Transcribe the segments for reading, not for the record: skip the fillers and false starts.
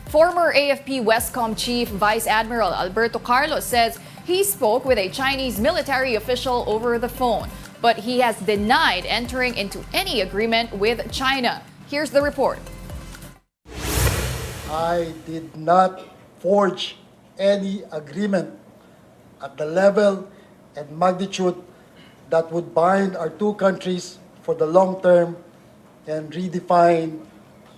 Former AFP Wescom Chief Vice Admiral Alberto Carlos says he spoke with a Chinese military official over the phone, but he has denied entering into any agreement with China. Here's the report. I did not forge any agreement at the level and magnitude that would bind our two countries for the long term and redefine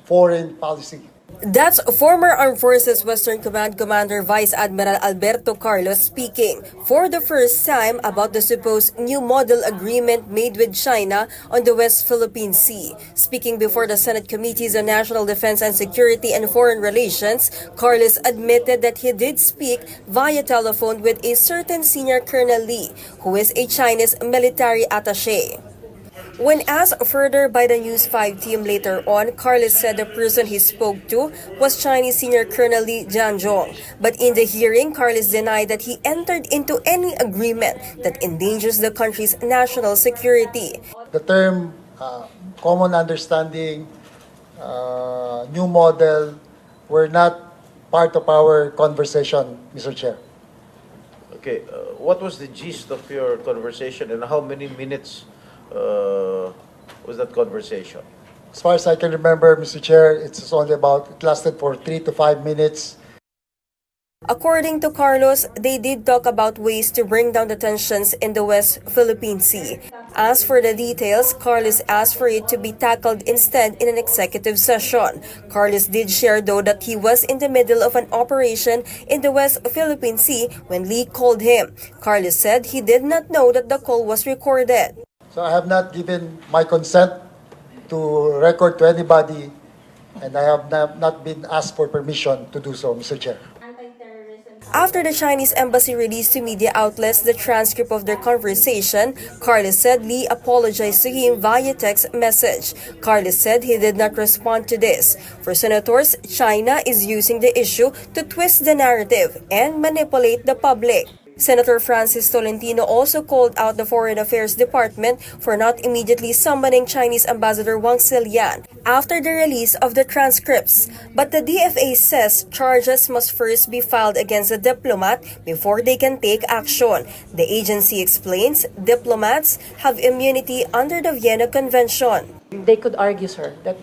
foreign policy. That's former Armed Forces Western Command Commander Vice Admiral Alberto Carlos speaking for the first time about the supposed new model agreement made with China on the West Philippine Sea. Speaking before the Senate Committees on National Defense and Security and Foreign Relations, Carlos admitted that he did speak via telephone with a certain Senior Colonel Lee, who is a Chinese military attaché. When asked further by the News 5 team later on, Carlos said the person he spoke to was Chinese Senior Colonel Lee Jianzhong. But in the hearing, Carlos denied that he entered into any agreement that endangers the country's national security. The term common understanding, new model, were not part of our conversation, Mr. Chair. Okay, what was the gist of your conversation and how many minutes was that conversation? As far as I can remember, Mr. Chair, it lasted for 3 to 5 minutes. According to Carlos, they did talk about ways to bring down the tensions in the West Philippine Sea. As for the details, Carlos asked for it to be tackled instead in an executive session. Carlos did share, though, that he was in the middle of an operation in the West Philippine Sea when Lee called him. Carlos said he did not know that the call was recorded. So I have not given my consent to record to anybody, and I have not been asked for permission to do so, Mr. Chair. After the Chinese embassy released to media outlets the transcript of their conversation, Carlos said Lee apologized to him via text message. Carlos said he did not respond to this. For senators, China is using the issue to twist the narrative and manipulate the public. Senator Francis Tolentino also called out the Foreign Affairs Department for not immediately summoning Chinese Ambassador Wang Zilian after the release of the transcripts. But the DFA says charges must first be filed against the diplomat before they can take action. The agency explains diplomats have immunity under the Vienna Convention. They could argue, sir, that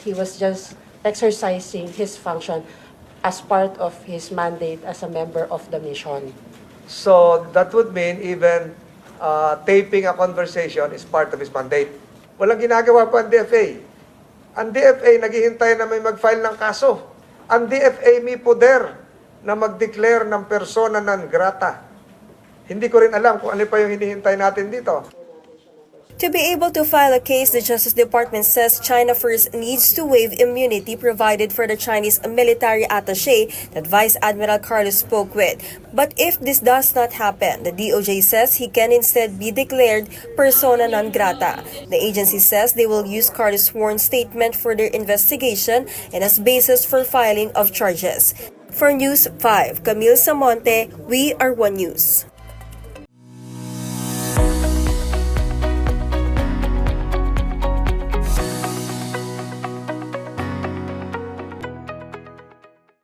he was just exercising his function as part of his mandate as a member of the mission. So that would mean even taping a conversation is part of his mandate. Walang ginagawa pa ang DFA. Ang DFA naghihintay na may mag-file ng kaso. Ang DFA may poder na mag-declare ng persona non grata. Hindi ko rin alam kung ano pa yung hinihintay natin dito. To be able to file a case, the Justice Department says China first needs to waive immunity provided for the Chinese military attaché that Vice Admiral Carlos spoke with. But if this does not happen, the DOJ says he can instead be declared persona non grata. The agency says they will use Carlos' sworn statement for their investigation and as basis for filing of charges. For News 5, Camille Samonte, We Are One News.